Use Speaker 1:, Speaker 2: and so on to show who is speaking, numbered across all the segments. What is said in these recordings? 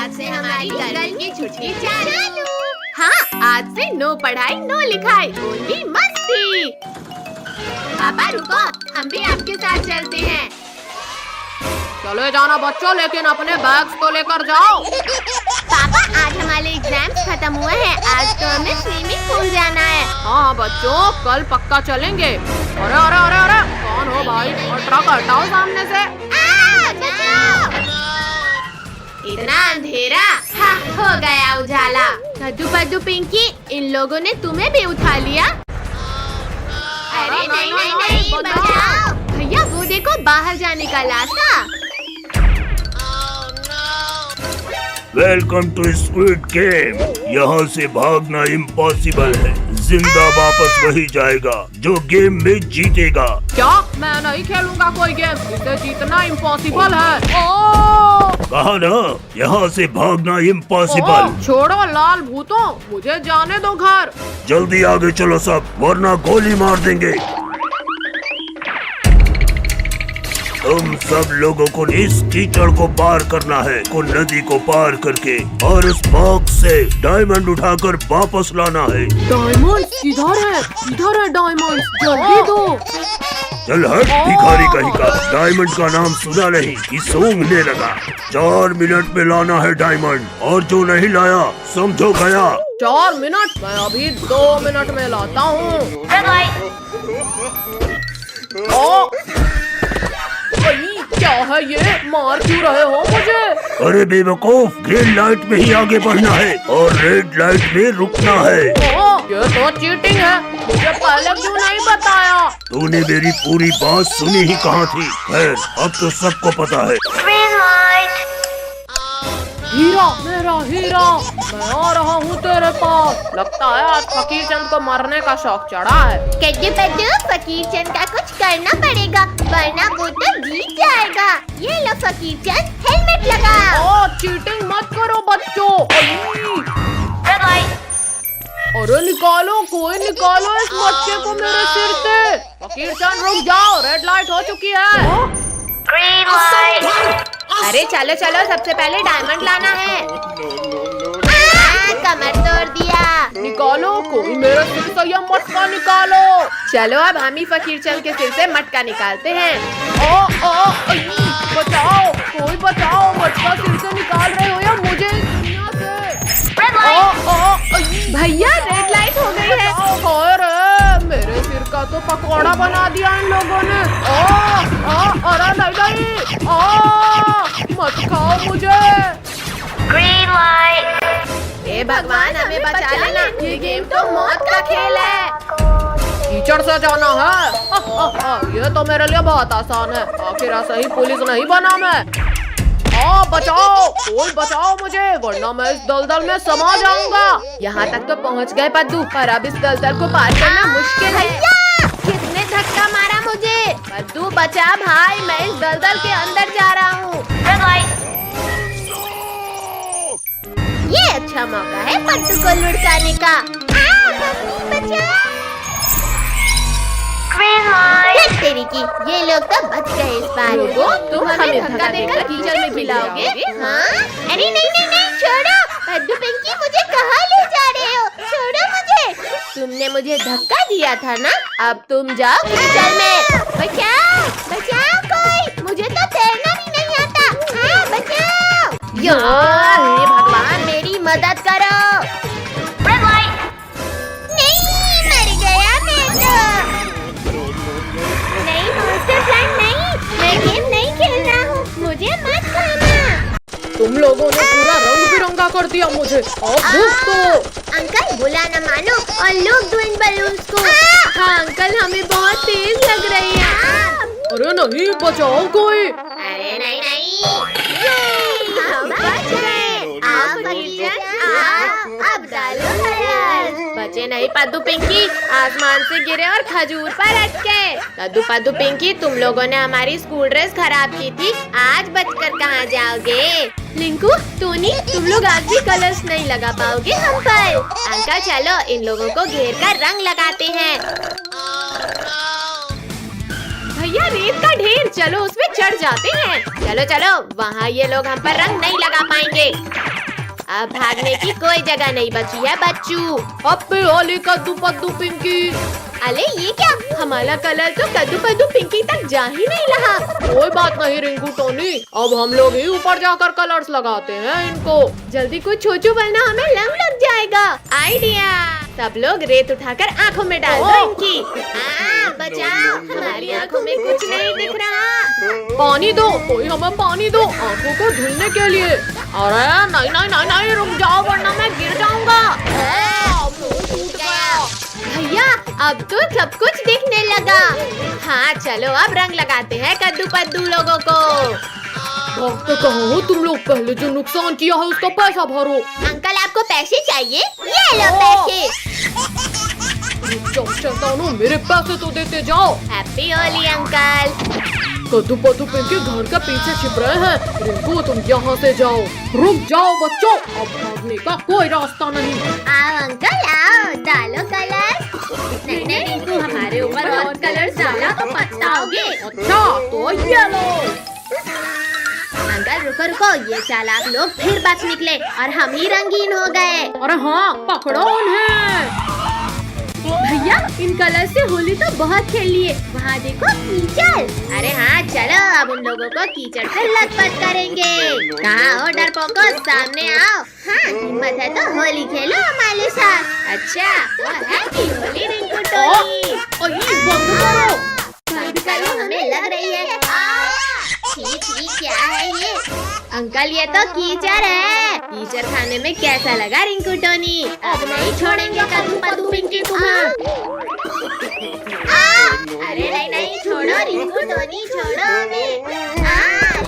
Speaker 1: आज से हमारी गर्मी की छुट्टी चालू। हाँ, आज से नो पढ़ाई नो लिखाई, ओनली मस्ती। पापा रुको, हम भी आपके साथ चलते हैं।
Speaker 2: चले जाना बच्चों, लेकिन अपने बैग्स तो लेकर जाओ।
Speaker 1: पापा आज हमारे एग्जाम्स खत्म हुए हैं, आज तो हमें स्विमिंग पूल जाना है।
Speaker 2: हाँ बच्चों, कल पक्का चलेंगे। अरे अरे अरे अरे, कौन हो भाई? और ट्रक हटाओ सामने से।
Speaker 1: इतना अंधेरा, हाँ हो गया उजाला। कद्दू पद्दू पिंकी, इन लोगों ने तुम्हें भी उठा लिया। अरे नहीं नहीं नहीं, बचाओ भैया, वो देखो बाहर जाने का रास्ता।
Speaker 3: Welcome to Squid Game. यहाँ से भागना इम्पॉसिबल है, जिंदा वापस वही जाएगा जो गेम में जीतेगा।
Speaker 2: क्या? मैं नहीं खेलूंगा कोई गेम, इसे जीतना इम्पॉसिबल है। ओ!
Speaker 3: कहा ना, यहाँ से भागना इम्पॉसिबल।
Speaker 2: छोड़ो लाल भूतों, मुझे जाने दो घर।
Speaker 3: जल्दी आगे चलो सब, वरना गोली मार देंगे। तुम सब लोगों को इस कीचड़ को पार करना है, को नदी को पार करके, और उस बॉक्स से डायमंड उठाकर वापस लाना है।
Speaker 2: डायमंड किधर है? किधर है डायमंड? जल्दी दो।
Speaker 3: चल हट भिखारी कहीं का, डायमंड का नाम सुना नहीं कि सूंघने लगा। 4 मिनट में लाना है डायमंड, और जो नहीं लाया समझो गया।
Speaker 2: 4 मिनट? मैं अभी 2 मिनट में लाता हूँ। क्या है ये? मार क्यों रहे हो मुझे?
Speaker 3: अरे बेवकूफ, ग्रीन लाइट में ही आगे बढ़ना है और रेड लाइट में रुकना है।
Speaker 2: ये तो चीटिंग है, मुझे पहले क्यों नहीं बताया?
Speaker 3: तूने मेरी पूरी बात सुनी ही कहाँ थी? खैर, अब तो सबको पता है।
Speaker 2: हीरा, मेरा हीरा, मैं आ रहा हूँ तेरे पास। लगता है आज फकीर चंद को मरने का शौक चढ़ा है।
Speaker 1: कद्दू पद्दू, फकीर चंद का कुछ करना पड़ेगा, वरना वो तो जीत जाएगा। ये लो फकीर चंद, हेलमेट लगाओ।
Speaker 2: चीटिंग मत करो बच्चों। अरे निकालो, कोई निकालो इस बच्चे को मेरे सिर से। फकीर चंद रुक जाओ, रेड लाइट हो चुकी है।
Speaker 1: अरे चलो चलो, सबसे पहले डायमंड लाना है। कमर तोड़ दिया।
Speaker 2: निकालो, कोई मेरे सिर से यह मटका निकालो।
Speaker 1: चलो अब हम ही फकीर चंद के सिर से मटका निकालते हैं।
Speaker 2: बचाओ, कोई बचाओ, मटका सिर से निकाल रहे हो या मुझे इस दुनिया से?
Speaker 1: भैया रेड लाइट हो गई है।
Speaker 2: अरे मेरे सिर का तो पकौड़ा बना दिया इन लोगों ने। अरे नहीं, मत खाओ मुझे।
Speaker 1: Green light. हे भगवान, हमें बचा लेना, ये गेम तो मौत का खेल है।
Speaker 2: कीचड़ से जाना है? ये तो मेरे लिए बहुत आसान है, आखिर ऐसा ही पुलिस नहीं बना मैं। बचाओ, कोई बचाओ मुझे, वरना मैं इस दलदल में समा जाऊंगा।
Speaker 1: यहाँ तक तो पहुँच गए पद्दू, पर अब इस दलदल को पार करना मुश्किल है। किसने धक्का मारा मुझे? पद्दू बचा भाई, मैं इस दलदल के अंदर जा रहा हूँ। ये अच्छा मौका है पद्दू को लुढ़काने का। तेरी की, ये लोग तो बच गए इस बार। तुम हमें धक्का देकर कीचड़ में गिराओगे? हाँ? अरे नहीं नहीं नहीं, छोड़ो पद्दू पिंकी, मुझे कहाँ ले जा रहे हो? छोड़ो मुझे। तुमने मुझे धक्का दिया था ना, अब तुम जाओ कीचड़ में। बचाओ बचाओ कोई, मुझे तो तैरना भी नहीं आता। हाँ बचाओ। हे भगवान, मेरी मदद करो। नहीं, मर गया मैं तो। नहीं monster plant नहीं, मैं गेम नहीं खेल रहा हूँ, मुझे मत खाना।
Speaker 2: तुम लोगों ने पूरा रंग बिरंगा कर दिया मुझे।
Speaker 1: अंकल बुला न मानो और लोग दो इन बलून्स को। हाँ अंकल, हमें बहुत तेज लग रही है।
Speaker 2: अरे नहीं, बचाओ कोई।
Speaker 1: अरे नहीं नहीं, हम बच गए। आओ फकीर चंद, आओ, अब डालो कलर। बचे नहीं पद्दू पिंकी, आसमान से गिरे और खजूर पर अटके। कद्दू पद्दू पिंकी, तुम लोगों ने हमारी स्कूल ड्रेस खराब की थी, आज बचकर कहाँ जाओगे? लिंकू, टोनी, तुम लोग आज भी कलर्स नहीं लगा पाओगे हम पर। अंकल चलो, इन लोगों को घेर कर रंग लगाते हैं। भैया रेत का ढेर, चलो उसमें चढ़ जाते हैं। चलो चलो, वहाँ ये लोग हम पर रंग नहीं लगा पाएंगे। अब भागने की कोई जगह नहीं बची है बच्चू।
Speaker 2: हैप्पी होली कद्दू पद्दू पिंकी।
Speaker 1: अरे ये क्या, हमारा कलर तो कद्दू कद्दू पिंकी तक जा ही नहीं रहा।
Speaker 2: कोई बात नहीं रिंकू टोनी, अब हम लोग ही ऊपर जाकर कलर्स लगाते हैं इनको।
Speaker 1: जल्दी कुछ सोचो वरना हमें रंग लग जाएगा। आइडिया, सब लोग रेत उठाकर आँखों में डाल दो इनकी। बचाओ, हमारी आँखों में कुछ नहीं दिख रहा।
Speaker 2: पानी दो, कोई हमें पानी दो आँखों को धुलने के लिए। अरे नहीं नहीं नहीं नहीं, रुक जाओ वरना मैं गिर जाऊंगा।
Speaker 1: भैया अब तो सब कुछ दिखने लगा। हाँ चलो अब रंग लगाते हैं कद्दू पद्दू लोगों को।
Speaker 2: भागते कहाँ हो तुम लोग, पहले जो नुकसान किया है उसका पैसा भरो।
Speaker 1: अंकल आपको पैसे चाहिए, ये लो पैसे।
Speaker 2: शैतानों, मेरे पैसे तो देते जाओ।
Speaker 1: Happy Holi uncle.
Speaker 2: कद्दू पद्दू पिंकी घर के पीछे छिप रहे हैं। रिंकू तुम यहाँ से जाओ। रुक जाओ बच्चों, अब भागने का कोई रास्ता नहीं।
Speaker 1: आओ अंकल आओ, डालो कलर। नहीं नहीं रिंकू, हमारे ऊपर और कलर डाला तो पछताओगे।
Speaker 2: अच्छा तो ये लो।
Speaker 1: अंकल रुको रुको, ये चालाक लोग फिर बच निकले और हम ही रंगीन हो गए।
Speaker 2: अरे हाँ, पकड़ो उन्हें।
Speaker 1: भैया इन कलर से होली तो बहुत खेल लिए, वहाँ देखो कीचड़। अरे हाँ चलो, अब उन लोगों को कीचड़ से लथपथ करेंगे। कहाँ हो डरपोको, सामने आओ। हाँ हिम्मत है तो होली खेलो हमारे साथ। अच्छा तो हैप्पी होली रिंकू टोनी।
Speaker 2: बंद करो।
Speaker 1: बंद करो, हमें लग रही है। ठीक ठीक, क्या है ये? अंकल ये तो कीचड़ है। कीचड़ खाने में कैसा लगा रिंकू टोनी? अब नहीं छोड़ेंगे कद्दू पद्दू पिंकी तुम्हें। अरे नहीं नहीं, छोड़ो रिंकू टोनी, छोड़ो हमें।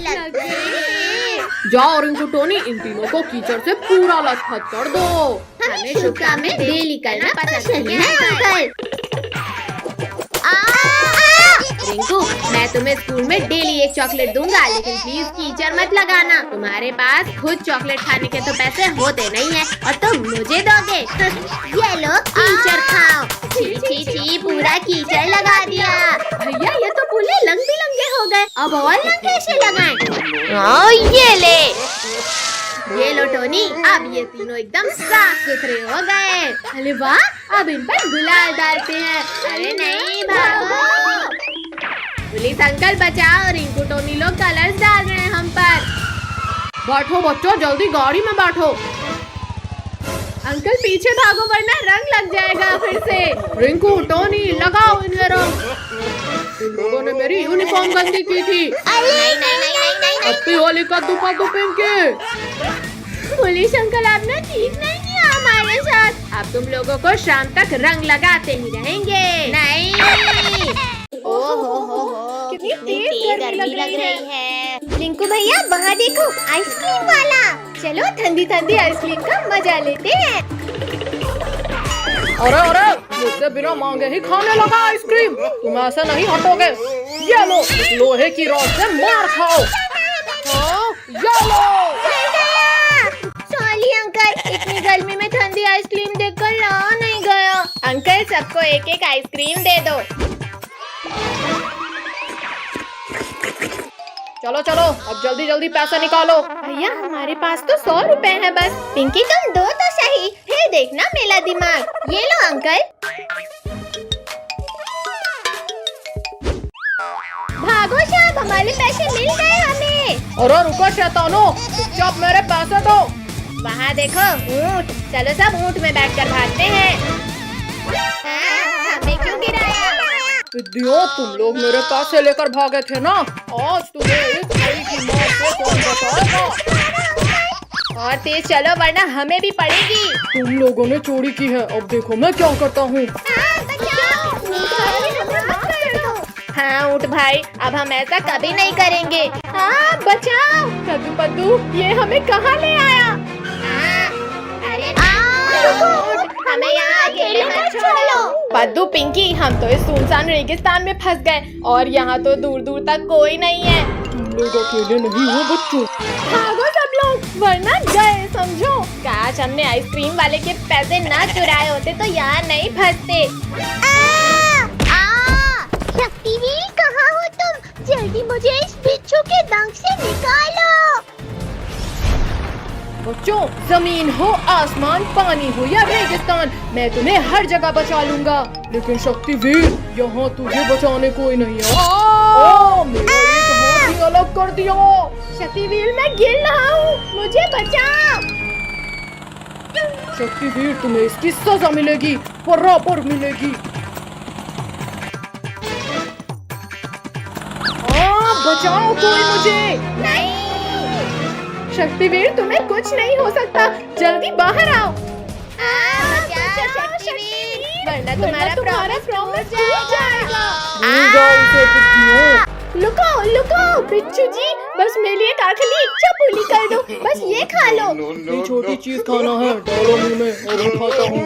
Speaker 1: लग गई।
Speaker 2: जाओ रिंकू टोनी, इन तीनों को कीचड़ से पूरा लथपथ कर दो।
Speaker 1: हमें शुभ काम में डेली करना पसंद है अंकल। रिंकू मैं तुम्हें स्कूल में डेली एक चॉकलेट दूंगा, लेकिन प्लीज कीचड़ मत लगाना। तुम्हारे पास खुद चॉकलेट खाने के तो पैसे होते नहीं हैं और तुम मुझे दोगे। ये लो कीचड़ खाओ। छी छी छी, पूरा कीचड़ लगा दिया। भैया ये तो पूरे रंग बिरंगे हो गए, अब और रंग कैसे लगाएं? ये ले, ये लो टोनी, अब ये तीनों एकदम साफ सुथरे हो गए। अरे वाह, अब इन पर गुलाल डालते हैं। अरे नहीं भागो, पुलिस अंकल बचाओ, रिंकू टोनी लोग कलर्स डाल रहे हैं हम पर।
Speaker 2: बैठो बच्चों, जल्दी गाड़ी में बैठो।
Speaker 1: अंकल पीछे भागो वरना रंग लग जाएगा फिर से।
Speaker 2: रिंकू टोनी लगाओ इन्हें रंग। इन लोगों ने मेरी यूनिफॉर्म गंदी की थी।
Speaker 1: नहीं नहीं नहीं नहीं नहीं,
Speaker 2: हैप्पी होली कद्दू पद्दू पिंकी।
Speaker 1: पुलिस अंकल आपने ठीक नहीं किया हमारे साथ। अब तुम लोगों को शाम तक रंग लगाते ही रहेंगे। नहीं, ओहो कितनी तेज गर्मी लग रही है। रिंकू भैया वहाँ देखो, आइसक्रीम वाला। चलो ठंडी ठंडी आइसक्रीम का मजा लेते हैं।
Speaker 2: अरे अरे, मुझसे बिना मांगे ही खाने लगा आइसक्रीम। तुम ऐसे नहीं हटोगे। ये लो, लोहे की रॉड से मार खाओ। हाँ, ये लो।
Speaker 1: सॉरी अंकल, इतनी गर्मी में ठंडी आइसक्रीम देखकर रहा नहीं गया। अंकल सबको एक एक आइसक्रीम दे दो।
Speaker 2: चलो चलो, अब जल्दी जल्दी पैसा निकालो।
Speaker 1: भैया हमारे पास तो 100 रुपए है बस। पिंकी तुम दो तो सही, फिर देखना मेरा दिमाग। ये लो अंकल। भागो साहब, हमारे पैसे मिल गए हमें।
Speaker 2: अरे रुको शैतानों, चुपचाप मेरे पैसे दो।
Speaker 1: वहाँ देखो ऊँट, चलो सब ऊँट में बैठकर भागते हैं। हमें क्यों गिराया?
Speaker 2: इडियो, तुम लोग मेरे पैसे लेकर भागे थे ना, आज तुम्हें इस भाई की मौत से कौन बचाएगा?
Speaker 1: और तेज चलो वरना हमें भी पड़ेगी।
Speaker 2: तुम लोगों ने चोरी की है, अब देखो मैं क्या करता हूँ।
Speaker 1: हाँ ऊँट भाई, अब हम ऐसा कभी नहीं करेंगे। हाँ बचाओ। कद्दू पद्दू ये हमें कहाँ ले आया? अरे हमें यहाँ अकेले मत छोड़ो। पद्दू पिंकी, हम तो इस सुनसान रेगिस्तान में फंस गए और यहाँ तो दूर दूर तक कोई नहीं है।
Speaker 2: तुम लोग अकेले नहीं हो बच्चों।
Speaker 1: भागो सब लोग वरना गए समझो। काश हमने आइसक्रीम वाले के पैसे ना चुराए होते तो यहाँ नहीं फंसते। शक्तिवीर कहाँ हो तुम? जल्दी मुझे इस बिच्छू के डंक से निकालो।
Speaker 2: बच्चों, जमीन हो, आसमान, पानी हो या रेगिस्तान, मैं तुम्हें हर जगह बचा लूंगा। लेकिन शक्तिवीर, यहाँ तुझे बचाने कोई नहीं है। मेरा एक हाथ ही अलग कर दिया।
Speaker 1: शक्तिवीर, मैं गिर रहा हूँ, मुझे बचाओ।
Speaker 2: शक्तिवीर, तुम्हें इसकी सजा मिलेगी, बराबर मिलेगी। बचाओ कोई मुझे।
Speaker 1: नहीं।
Speaker 2: शक्तिवीर, तुम्हें कुछ नहीं हो सकता, जल्दी बाहर आओ।
Speaker 1: बचाओ शक्तिवीर, वरना तुम्हारा प्रॉमिस टूट
Speaker 2: जाएगा।
Speaker 1: लुको लुको बिच्छू जी, बस मेरे लिए एक आखिरी इच्छा पूरी कर दो, बस ये खा लो।
Speaker 2: ये छोटी चीज खाना है, डालो मुंह में और मैं खाता हूँ।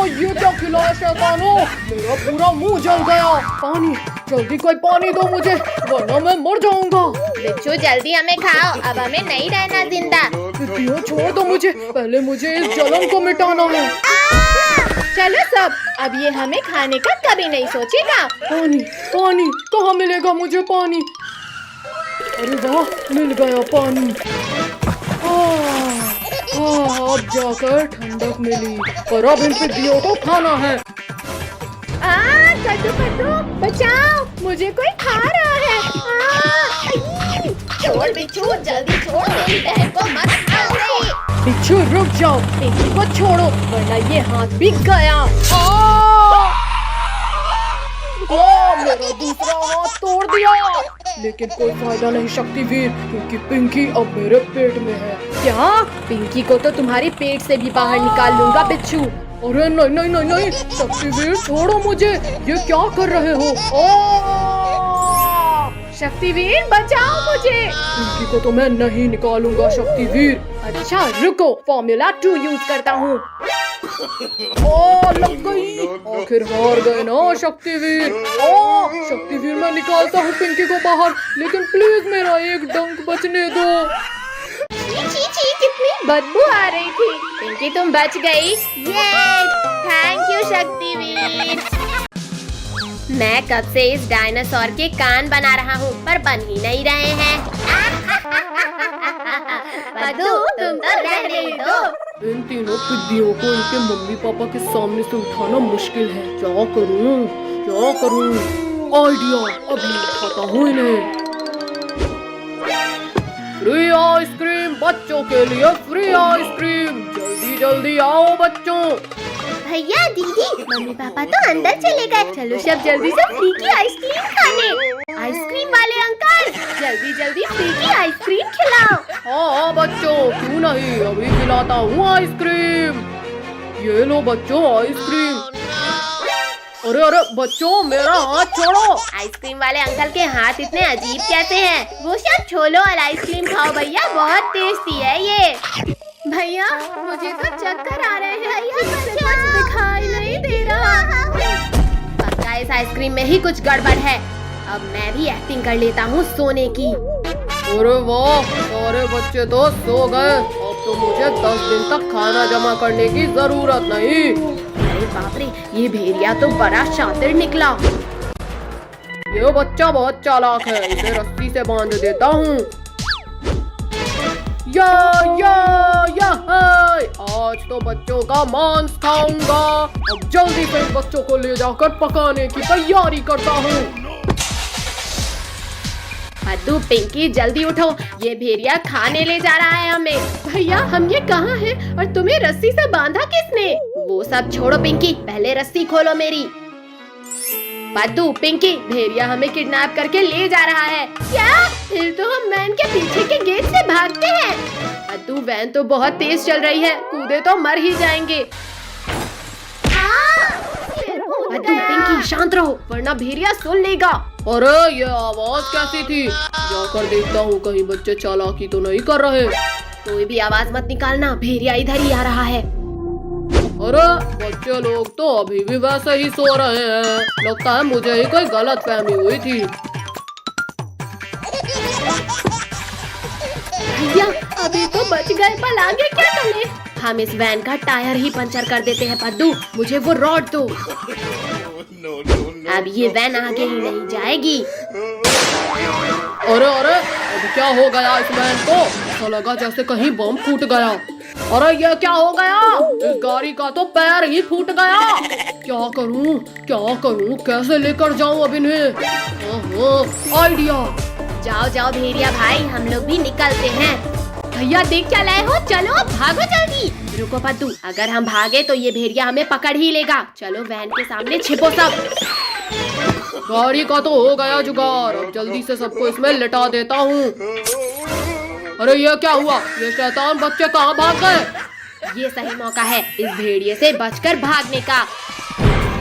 Speaker 2: ये क्या खिलाया शैतानों, मेरा पूरा मुंह जल गया। पानी, जल्दी कोई पानी दो मुझे, वरना मैं मर जाऊंगा।
Speaker 1: बिच्छू, जल्दी हमें खाओ, अब हमें नहीं रहना जिंदा।
Speaker 2: बिट्टियों, छोड़ दो मुझे, पहले मुझे इस जलन को मिटाना है।
Speaker 1: चलो सब, अब ये हमें खाने का कभी नहीं सोचेगा।
Speaker 2: पानी, पानी कहाँ मिलेगा मुझे पानी? अरे वाह, मिल गया पानी। अब जाकर ठंडक मिली, पर अब इन पिद्दियों को खाना है।
Speaker 1: कद्दू कद्दू, बचाओ, मुझे कोई खा रहा है। छोड़ बिच्छू, जल्दी छोड़, मेरी बहन को मत खाओ।
Speaker 2: बिच्छू रुक जाओ, पिंकी को छोड़ो, वरना ये हाथ बिक गया। मेरा दूसरा हाथ तोड़ दिया, लेकिन कोई फायदा नहीं शक्तिवीर, क्योंकि पिंकी अब मेरे पेट में है। क्या? पिंकी को तो तुम्हारे पेट से भी बाहर निकाल लूंगा बिच्छू। अरे नहीं नहीं नहीं नहीं, शक्तिवीर छोड़ो मुझे, ये क्या कर रहे हो? शक्तिवीर, बचाओ मुझे। पिंकी को तो मैं नहीं निकालूंगा शक्तिवीर। अच्छा रुको, फॉर्मूला 2 यूज करता हूँ। लग गई, आखिर हार गए ना शक्तिवीर। शक्तिवीर, मैं निकालता हूँ पिंकी को बाहर, लेकिन प्लीज मेरा एक डंक बचने दो।
Speaker 1: छी, कितनी बदबू आ रही थी। पिंकी, तुम बच गई। ये थैंक यू शक्तिवीर। मैं कब से इस डायनासोर के कान बना रहा हूँ, पर बन ही नहीं रहे हैं। बद्दू, तुम तो रहने दो।
Speaker 2: इन तीनों पिद्दियों को इनके मम्मी पापा के सामने से उठाना मुश्किल है। क्या करूँ? आइडिया, अभी उठाता हूँ इन्हें। फ्री आइसक्रीम बच्चों के लिए, फ्री आइसक्रीम, जल्दी जल्दी आओ बच्चों।
Speaker 1: भैया, दीदी, मम्मी पापा तो अंदर चले गए, चलो सब जल्दी से फ्री की आइसक्रीम खाने। आइसक्रीम वाले अंकल, जल्दी जल्दी फ्री की आइसक्रीम खिलाओ।
Speaker 2: हाँ बच्चों, क्यों नहीं, अभी खिलाता हूँ आइसक्रीम। ये लो बच्चों आइसक्रीम। अरे अरे बच्चों, मेरा हाथ छोड़ो।
Speaker 1: आइसक्रीम वाले अंकल के हाथ इतने अजीब कैसे हैं? वो सब छोड़ो और आइसक्रीम खाओ भैया, बहुत टेस्टी है ये। भैया, मुझे तो चक्कर आ रहे हैं, कुछ दिखाई नहीं दे रहा। पक्का इस आइसक्रीम में ही कुछ गड़बड़ है। अब मैं भी एक्टिंग कर लेता हूँ सोने की।
Speaker 2: अरे वाह, सारे बच्चे तो सो गए, अब तो मुझे 10 दिन तक खाना जमा करने की जरूरत नहीं।
Speaker 1: अरे बाप रे, ये भेड़िया तो बड़ा शातिर निकला।
Speaker 2: ये बच्चा बहुत चालाक है, इसे रस्सी से बांध देता हूँ। या आज तो बच्चों का मांस खाऊंगा। अब जल्दी से बच्चों को ले जाकर पकाने की तैयारी करता हूँ।
Speaker 1: बद्दू, पिंकी, जल्दी उठो, ये भेड़िया खाने ले जा रहा है हमें। भैया, हम ये कहाँ हैं और तुम्हें रस्सी से बांधा किसने? वो सब छोड़ो पिंकी, पहले रस्सी खोलो मेरी। बद्दू, पिंकी, भेड़िया हमें किडनैप करके ले जा रहा है। क्या? फिर तो हम वैन के पीछे के गेट से भागते हैं। बद्दू, वैन तो बहुत तेज चल रही है, कूदे तो मर ही जाएंगे। बद्दू, पिंकी, शांत रहो, वरना भेड़िया सुन लेगा।
Speaker 2: अरे ये आवाज कैसी थी? जाकर देखता हूँ कहीं बच्चे चालाकी तो नहीं कर रहे।
Speaker 1: कोई भी आवाज मत निकालना, भेड़िया इधर ही आ रहा है।
Speaker 2: अरे बच्चे लोग तो अभी भी वैसे ही सो रहे हैं, लगता है मुझे ही कोई गलत फहमी हुई थी।
Speaker 1: भैया, अभी तो बच गए, पर आगे क्या करें? हम इस वैन का टायर ही पंचर कर देते हैं। बद्दू, मुझे वो रॉड दो। अब ये वैन आगे ही नहीं जाएगी।
Speaker 2: अरे अरे अब क्या हो गया इस वैन को? ऐसा लगा जैसे कहीं बम फूट गया। अरे ये क्या हो गया? इस गाड़ी का तो पैर ही फूट गया। क्या करूं कैसे लेकर जाऊं अब इन्हें? आइडिया।
Speaker 1: जाओ जाओ भेड़िया भाई, हम लोग भी निकलते हैं। भैया देख क्या लाए हो, चलो भागो जल्दी। रुको पद्दू, अगर हम भागे तो ये भेड़िया हमें पकड़ ही लेगा। चलो वैन के सामने छिपो सब।
Speaker 2: गाड़ी का तो हो गया जुगाड़, अब जल्दी से सबको इसमें लिटा देता हूँ। अरे ये क्या हुआ? ये शैतान बच्चे कहाँ भाग गए?
Speaker 1: ये सही मौका है इस भेड़िए से बचकर भागने का।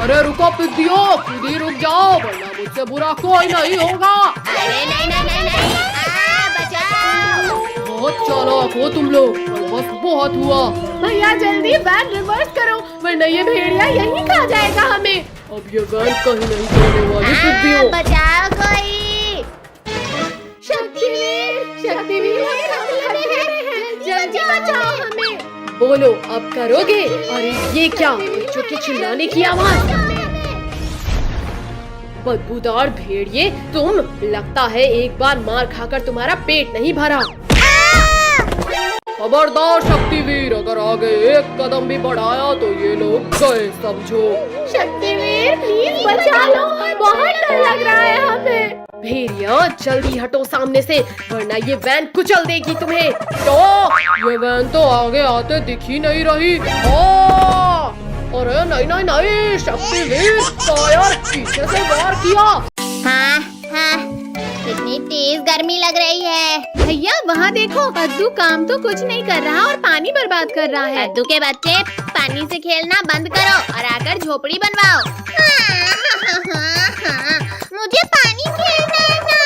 Speaker 2: अरे रुको पिद्दियो, खुद ही रुक जाओ वरना मुझसे बुरा कोई नहीं होगा।
Speaker 1: अरे नहीं, बचाओ।
Speaker 2: बहुत चालाक हो तुम लोग, पर बस बहुत हुआ।
Speaker 1: भैया जल्दी वैन रिवर्स करो वरना ये भेड़िया यहीं खा जाएगा हमें।
Speaker 2: अब ये वैन कहीं नहीं जाने वाली पिद्दियो।
Speaker 1: बचाओ कोई। शक्तिवीर जल्दी बचाओ हमें।
Speaker 2: बोलो अब करोगे? अरे ये क्या, बच्चों के चिल्लाने की आवाज। बदबूदार भेड़िए तुम, लगता है एक बार मार खाकर तुम्हारा पेट नहीं भरा। खबरदार शक्तिवीर, अगर आगे एक कदम भी बढ़ाया तो ये लोग गए समझो।
Speaker 1: शक्तिवीर प्लीज बचा लो, बहुत डर लग रहा है हमें।
Speaker 2: भेड़िया जल्दी हटो सामने से वरना ये वैन कुचल देगी तुम्हें। तो ये वैन तो आगे आते दिख ही नहीं रही। अरे नहीं शक्तिवीर, फायर पीछे से वार किया।
Speaker 1: हाँ, कितनी तेज गर्मी लग रही है। भैया वहाँ देखो, पद्दू काम तो कुछ नहीं कर रहा और पानी बर्बाद कर रहा है। पद्दू के बच्चे पानी से खेलना बंद करो और आकर झोपड़ी बनवाओ। मुझे पानी खेलना है ना,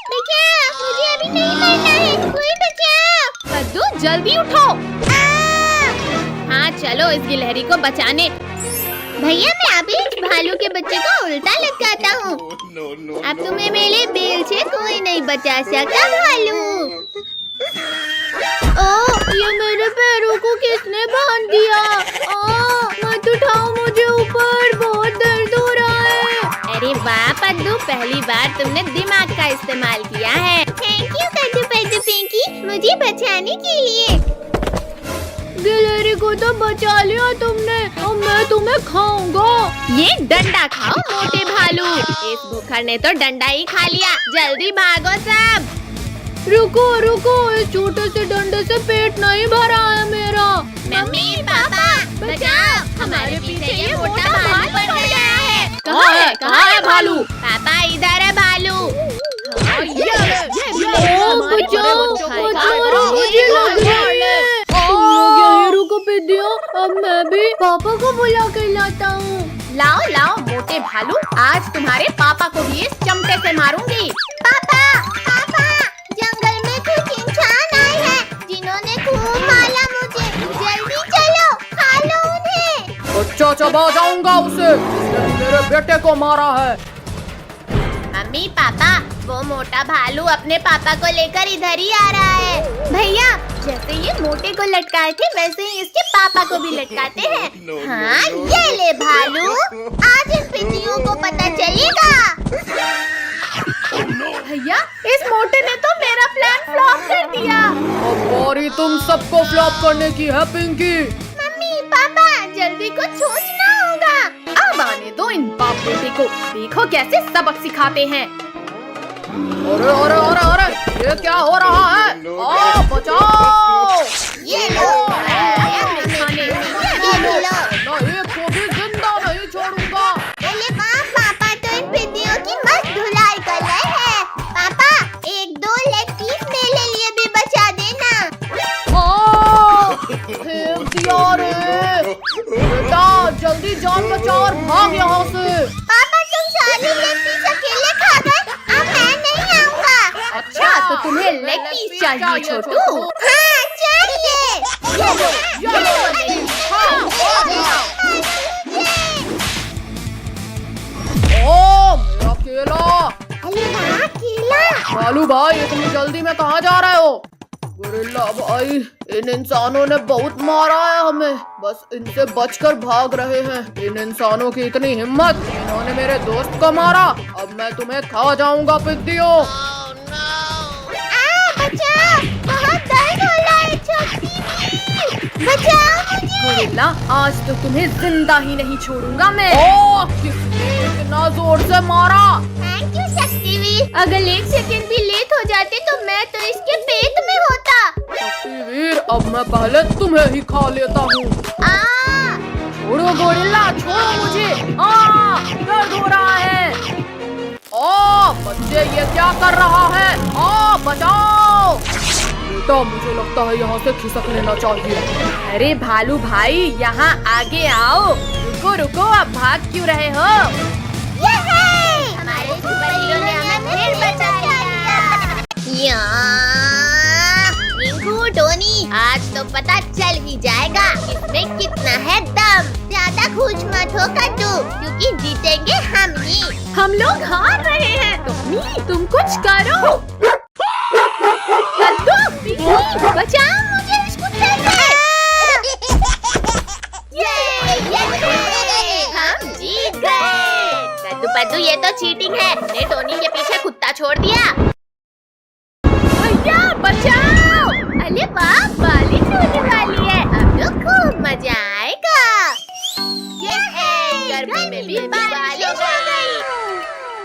Speaker 1: मुझे अभी नहीं मरना है, कोई बचाओ। पद्दू जल्दी उठो। हाँ चलो इस गिलहरी को बचाने। भैया मैं अभी भालू के बच्चे को उल्टा लटकाता हूँ। अब तुम्हें मेरे बेल से कोई नहीं बचा सकता भालू। ये मेरे पैरों को किसने बांध दिया? मत उठाओ मुझे ऊपर, बहुत दर्द हो रहा है। अरे वाह पद्दू, पहली बार तुमने दिमाग का इस्तेमाल किया है। थैंक यू पद्दू पिंकी, मुझे बचाने के लिए।
Speaker 2: गिलहरी को तो बचा लिया तुमने, अब मैं तुम्हें खाऊंगा।
Speaker 1: ये डंडा खाओ मोटे भालू। इस भूखर ने तो डंडा ही खा लिया, जल्दी भागो सब।
Speaker 2: रुको, इस छोटे से डंडे से पेट नहीं भरा है मेरा।
Speaker 1: मम्मी पापा बचाओ, हमारे पीछे ये मोटा भालू पड़ गया है।
Speaker 2: कहाँ है भालू?
Speaker 1: पापा इधर है भालू।
Speaker 2: रुको पिद्दियो, अब मैं भी पापा को बुला कर लाता हूँ।
Speaker 1: लाओ मोटे भालू, आज तुम्हारे पापा को भी इस चमटे से मारूंगी। पापा जंगल में कुछ इंसान आए हैं जिन्होंने खूब मारा मुझे, जल्दी चलो खा लो उन्हें।
Speaker 2: अच्छा चबा जाऊंगा उसे, जिसने मेरे बेटे को मारा है।
Speaker 1: मम्मी पापा, वो मोटा भालू अपने पापा को लेकर इधर ही आ रहा है। भैया जैसे ये मोटे को लटकाए थे वैसे ही इसके पापा को भी लटकाते हैं। हाँ ये ले भालू, आज इन पिंडियों को पता चलेगा। भैया इस मोटे ने तो मेरा प्लान फ्लॉप कर दिया।
Speaker 2: अब बारी तुम सबको फ्लॉप करने की है पिंकी।
Speaker 1: मम्मी पापा जल्दी कुछ सोचना होगा। अब आने दो इन बाप बेटे को, देखो कैसे सबक सिखाते हैं।
Speaker 2: अरे ये क्या हो रहा है? बचाओ!
Speaker 1: ये लो,
Speaker 2: एक को भी जिंदा नहीं छोड़ूंगा।
Speaker 1: पापा तो इन पिंडियों की मस्त धुलाई कर रहे हैं। पापा 1-2 लेग पीस मेरे लिए भी बचा देना।
Speaker 2: फेंक दिया रे। बेटा जल्दी जान बचा और भाग यहाँ से।
Speaker 1: पापा तुम सारी लेग पीस अकेले खा गए, अब मैं नहीं आऊँगा। अच्छा तो तुम्हें लेग पीस चाहिए छोटू? हाँ चाहिए। ये लो,
Speaker 2: मेरा केला। भालू भाई इतनी जल्दी में कहाँ जा रहे हो? गोरिल्ला भाई, इन इंसानों ने बहुत मारा है हमें, बस इनसे बचकर भाग रहे हैं। इन इंसानों की इतनी हिम्मत, इन्होंने मेरे दोस्त को मारा। अब मैं तुम्हें खा जाऊंगा पिद्दियो।
Speaker 1: बचाओ, बहुत दर्द हो रहा है शक्तिवीर, बचाओ मुझे।
Speaker 2: गोरिल्ला, आज तो तुम्हें जिंदा ही नहीं छोड़ूंगा मैं। ओह, किसने इतना जोर से मारा?
Speaker 1: थैंक यू शक्तिवीर, अगर 1 सेकंड भी लेट हो जाते तो मैं तो इसके पेट में होता।
Speaker 2: शक्तिवीर, अब मैं पहले तुम्हें ही खा लेता हूँ। छोड़ो गोरिल्ला, छोड़ो मुझे। दर्द हो रहा है। बच्चे, ये क्या कर रहा है? बचाओ बेटा, मुझे लगता है यहाँ से खिसक लेना चाहिए। अरे भालू भाई, यहाँ आगे आओ। रुको रुको, अब भाग क्यों रहे हो?
Speaker 1: हमारे सुपर हीरो ने हमें फिर बचा लिया। रिंकू, टोनी, आज तो पता चल ही जाएगा इसमें कितना है दम। ज्यादा खुश मत हो कद्दू, क्योंकि जीतेंगे हम ही।
Speaker 2: हम लोग हार रहे हैं। टोनी, तुम कुछ करो।
Speaker 1: कद्दू, पिंकी, बचाओ मुझे इस कुत्ते से। हम जीत गए। कद्दू पद्दू, ये तो चीटिंग है। ने टोनी के पीछे कुत्ता छोड़ दिया।
Speaker 2: भैया बचाओ।
Speaker 1: अरे वाह, बारिश होने वाली है, अब तो खूब मजा आएगा। गर्मी में भी बारिश हो गई।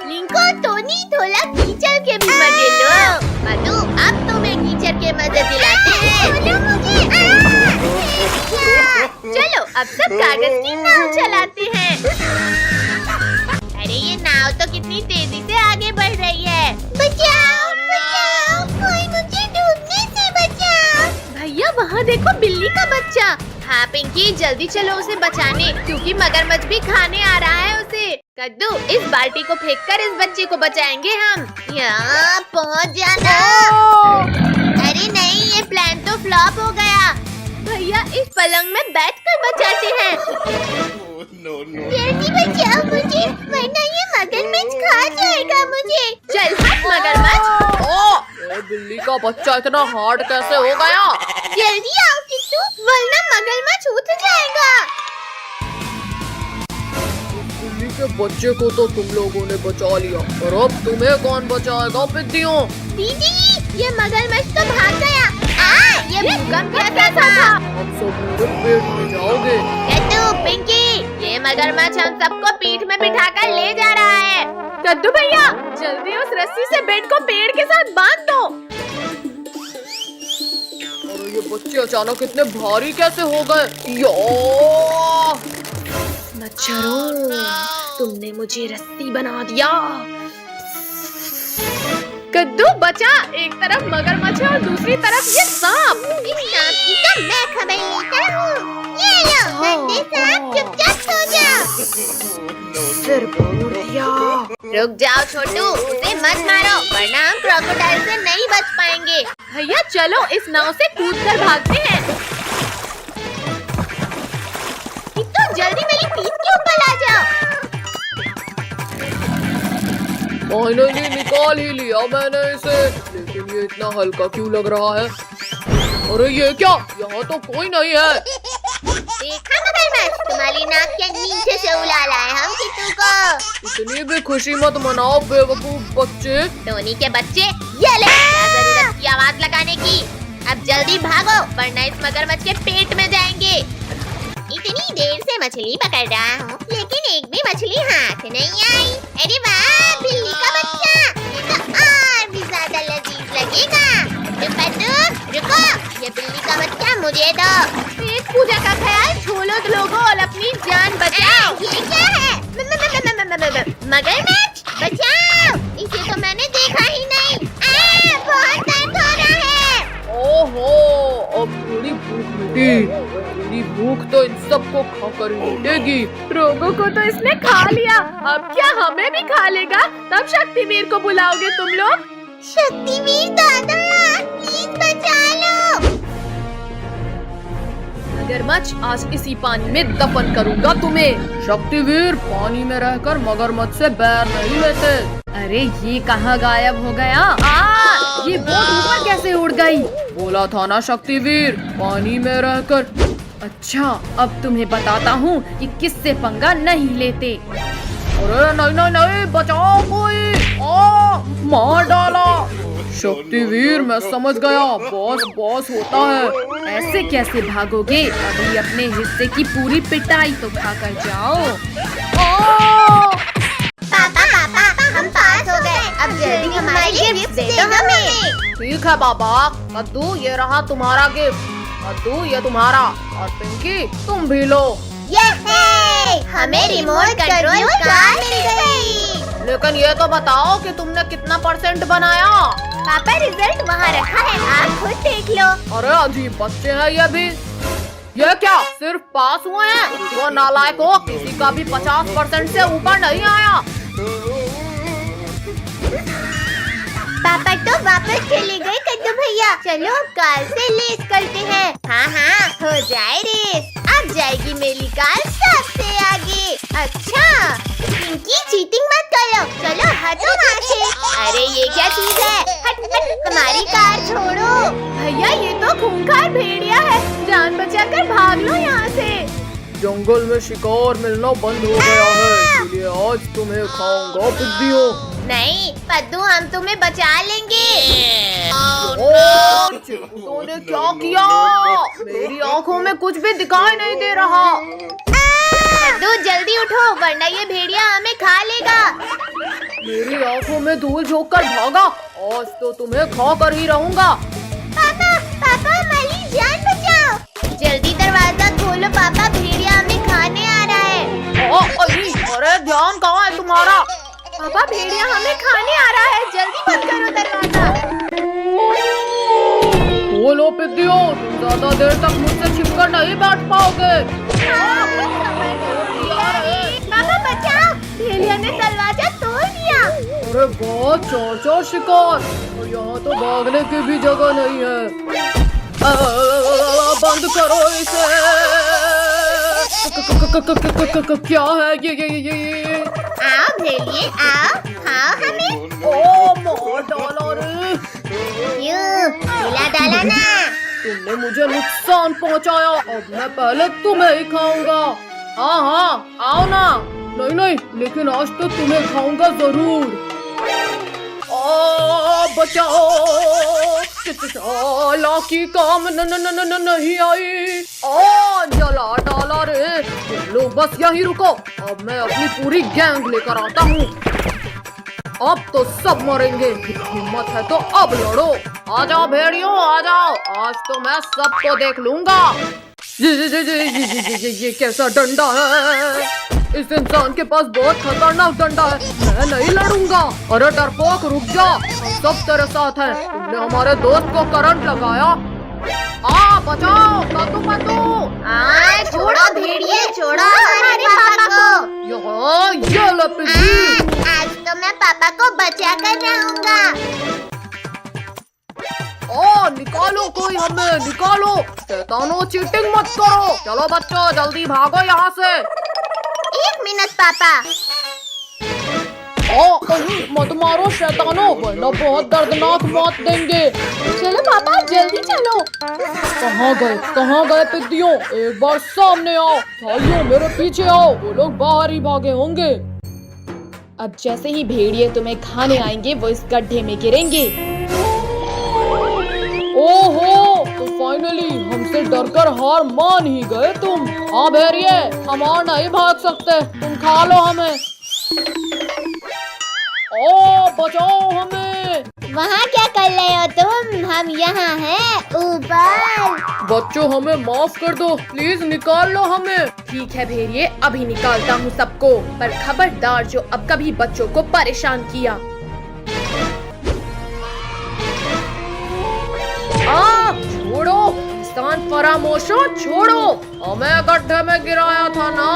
Speaker 1: लिंको, टोनी, थोड़ा कीचड़ के भी मजे लो। मधु, अब तुम्हें कीचड़ के मजे दिलाते हैं। चलो, अब सब कागज की नाव चलाते हैं। अरे ये नाव तो कितनी तेजी से आगे बढ़ रही है। बचाओ, बचाओ, कोई मुझे डूबने से बचाओ। भैया, वहाँ देखो बिल्ली का बच्चा। हाँ पिंकी, जल्दी चलो उसे बचाने, क्योंकि मगरमच्छ भी खाने आ रहा है उसे। कद्दू, इस बाल्टी को फेंककर इस बच्चे को बचाएंगे हम। यहाँ पहुँच जाना। अरे नहीं, ये प्लान तो फ्लॉप हो गया। भैया, इस पलंग में बैठकर बचाते हैं। जल्दी बचाओ मुझे, वरना ये मगरमच्छ खा जाएगा मुझे। चल हट मगरमच्छ।
Speaker 2: ये बिल्ली का बच्चा इतना हार्ड कैसे हो गया?
Speaker 1: जल्दी आओ किट्टू, वरना मगरमच्छ उठ जाएगा।
Speaker 2: बिल्ली के बच्चे को तो तुम लोगों ने बचा लिया, और अब तुम्हें कौन बचाएगा पिद्दियों?
Speaker 1: दीदी, ये मगरमच्छ तो भाग गया। ये भूकंप कैसा था?
Speaker 2: अब सब मेरे पेट में जाओगे।
Speaker 1: कद्दू, पिंकी, ये मगरमच्छ हम सबको पीठ में बिठाकर ले जा रहा है।
Speaker 2: कद्दू भैया, जल्दी उस रस्सी से बेड को पेड़ के साथ बांध दो। अरे ये बच्चे अचानक इतने भारी कैसे हो गए? मच्छरों, तुमने मुझे रस्सी बना दिया। कद्दू बचा, एक तरफ मगरमच्छ और दूसरी तरफ ये सांप।
Speaker 1: इस सांप की तो मैं खबर लेता हूँ। ये लो, गंदे सांप, चुपचाप सो जाओ।
Speaker 2: सिर फोड़ दिया।
Speaker 1: रुक जाओ छोटू, उसे मत मारो, वरना हम क्रोकोडाइल से नहीं बच पाएंगे।
Speaker 2: भैया चलो, इस नाव से कूदकर भागते हैं।
Speaker 1: तो जल्दी मेरी पीठ के ऊपर आ जाओ।
Speaker 2: फाइनली निकाल ही लिया मैंने इसे, लेकिन ये इतना हल्का क्यों लग रहा है? अरे ये क्या, यहाँ तो कोई नहीं है।
Speaker 1: देखा मगरमच्छ, तुम्हारी नाक के नीचे से उड़ा लाए हम किट्टू को।
Speaker 2: इतनी भी खुशी मत मनाओ बेवकूफ बच्चे।
Speaker 1: टोनी के बच्चे, ये ले, क्या जरूरत की आवाज लगाने की। अब जल्दी भागो, वरना इस मगरमच्छ के पेट में जाएंगे। इतनी देर से मछली पकड़ रहा हूँ, लेकिन एक भी मछली हाथ नहीं आई। अरे वाह, बिल्ली का बच्चा, ये तो और भी ज्यादा लजीज लगेगा। रुको, ये बिल्ली का बच्चा मुझे दो। पेट पूजा का ख्याल छोड़ो लोगों और अपनी जान बचाओ। ये क्या है? मगरमच्छ, बचाओ, इसे तो मैंने देखा ही नहीं। बहुत दर्द हो रहा है।
Speaker 2: ओहो, अब थोड़ी भूख मिटी। मेरी भूख तो इन सबको खाकर ही मिटेगी। रोगों को तो इसने खा लिया, अब क्या हमें भी खा लेगा? तब शक्तिवीर को बुलाओगे तुम लोग?
Speaker 1: शक्तिवीर दादा, प्लीज बचा लो।
Speaker 2: मगरमच्छ, आज इसी पानी में दफन करूंगा तुम्हें। शक्तिवीर, पानी में रहकर मगरमच्छ से बैर नहीं लेते। अरे ये कहाँ गायब हो गया? ये बोट ऊपर कैसे उड़ गई? बोला था ना शक्तिवीर, पानी में रहकर। अच्छा, अब तुम्हें बताता हूँ कि किससे पंगा नहीं लेते। अरे नहीं नहीं नहीं, बचाओ कोई। मार डाला। शक्तिवीर, मैं समझ गया, बॉस बॉस होता है।
Speaker 1: ऐसे कैसे भागोगे? अभी अपने हिस्से की पूरी पिटाई तो खाकर जाओ।
Speaker 4: पापा पापा हम पास हो गए, अब जल्दी हमारी गिफ्ट दे दो हमें।
Speaker 2: ठीक है बाबा। कद्दू, ये रहा तुम्हारा गिफ्ट। कद्दू, ये तुम्हारा। और पिंकी, तुम भी लो।
Speaker 4: हमें रिमोट कंट्रोल कार मिल गई।
Speaker 2: लेकिन ये तो बताओ कि तुमने कितना % बनाया?
Speaker 4: पापा रिजल्ट वहाँ रखा है, आप खुद देख लो।
Speaker 2: अरे अजीब बच्चे हैं ये भी। ये क्या सिर्फ पास हुए हैं? वो नालायक हो, किसी का भी 50% से ऊपर नहीं आया।
Speaker 4: पापा तो वापस चले गए कद्दू भैया। चलो अब कार से रेस करते हैं। हाँ हो जाए रेस। अब जाएगी मेरी कार सबसे आगे। अच्छा पिंकी, चीटिंग मत करो। चलो हटो वहाँ से। अरे ये क्या चीज है? हट हट, हमारी कार छोड़ो।
Speaker 1: भैया, ये तो खूंखार भेड़िया है, जान बचाकर भाग लो यहाँ से।
Speaker 2: जंगल में शिकार मिलना बंद हो गया है, इसलिए आज तुम्हें खाऊंगा बुद्धियों।
Speaker 4: नहीं पद्दू, हम तुम्हें बचा लेंगे।
Speaker 2: चिंटू ने क्या किया? मेरी आंखों में कुछ भी दिखाई नहीं दे रहा।
Speaker 4: पद्दू जल्दी उठो, वरना ये भेड़िया हमें खा लेगा।
Speaker 2: मेरी आंखों में धूल झोंक कर भागा। आज तो तुम्हें खा कर ही रहूंगा।
Speaker 4: पापा पापा, हमारी जान बचाओ। जल्दी दरवाजा खोलो पापा, भेड़िया हमें खाने आ रहा है।
Speaker 2: अरे ध्यान कहाँ है तुम्हारा?
Speaker 1: पापा, भेड़िया हमें खाने आ रहा है, जल्दी बंद करो दरवाजा।
Speaker 2: बोलो पिद्दियों, तुम ज्यादा देर तक मुझसे छिपकर नहीं बैठ पाओगे।
Speaker 4: पापा बचाओ, भेड़िया ने दरवाजा तोड़ दिया।
Speaker 2: अरे बहुत चौर शिकार, और यहाँ तो भागने की भी जगह नहीं है। बंद करो इसे। क्या है ये?
Speaker 4: आओ भेड़िए आओ, खाओ हमें।
Speaker 2: ओ मार डाला रे।
Speaker 4: यूं हिला डाला ना।
Speaker 2: तुमने मुझे नुकसान पहुंचाया, अब मैं पहले तुम्हें ही खाऊंगा। हाँ आओ ना। नहीं, लेकिन आज तो तुम्हें खाऊंगा जरूर। बचाओ, लाकी काम नहीं आई। जला डाला रे। लो बस यहीं रुको, अब मैं अपनी पूरी गैंग लेकर आता हूँ। अब तो सब मरेंगे। हिम्मत है तो अब लड़ो। आ जाओ भेड़ियों, आ जाओ, आज तो मैं सबको देख लूंगा। ये कैसा डंडा है? इस इंसान के पास बहुत खतरनाक डंडा है, मैं नहीं लड़ूंगा। अरे डरपोक रुक जा, हम सब तेरे साथ हैं। तुमने हमारे दोस्त को करंट लगाया। बचाओ कद्दू।
Speaker 4: छोड़ो भेड़िए, छोड़ो हमारे पापा को।
Speaker 2: ये लो पिद्दी।
Speaker 4: आज तो मैं पापा को बचा कर रहूंगा।
Speaker 2: निकालो कोई हमें, निकालो। शैतानो, चीटिंग मत करो। चलो बच्चों जल्दी भागो यहाँ से।
Speaker 4: 1 मिनट पापा।
Speaker 2: मत मारो शैतानो, वरना बहुत दर्दनाक मौत देंगे।
Speaker 1: चलो पापा, जल्दी चलो।
Speaker 2: कहाँ गए पिद्दियों? एक बार सामने आओ। भाइयों मेरे पीछे आओ, वो लोग बाहर ही भागे होंगे।
Speaker 1: अब जैसे ही भेड़िए तुम्हें खाने आएंगे, वो इस गड्ढे में गिरेंगे।
Speaker 2: ओहो, तो फाइनली हमसे डरकर हार मान ही गए तुम। हाँ भेड़िए, हम और नहीं भाग सकते, तुम खा लो हमें। बचाओ हमें।
Speaker 4: वहाँ क्या कर रहे हो तुम? हम यहाँ हैं ऊपर।
Speaker 2: बच्चों हमें माफ कर दो, प्लीज निकाल लो हमें।
Speaker 1: ठीक है भेड़िए, अभी निकालता हूँ सबको, पर खबरदार जो अब कभी बच्चों को परेशान किया।
Speaker 2: छोड़ो इंसान फरामोशो, छोड़ो। हमें गड्ढे में गिराया था ना,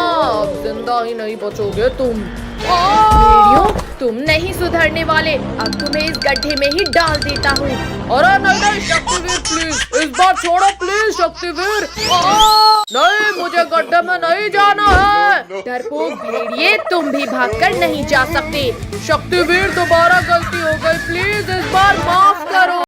Speaker 2: अब जिंदा ही नहीं बचोगे तुम।
Speaker 1: भेड़ियों, तुम नहीं सुधरने वाले, अब तुम्हें इस गड्ढे में ही डाल देता हूँ।
Speaker 2: अरे नहीं शक्तिवीर, प्लीज इस बार छोड़ो प्लीज शक्तिवीर। नहीं, मुझे गड्ढे में नहीं जाना है।
Speaker 1: डरपोक भेड़िए, तुम भी भागकर नहीं जा सकते।
Speaker 2: शक्तिवीर दोबारा गलती हो गई, प्लीज इस बार माफ करो।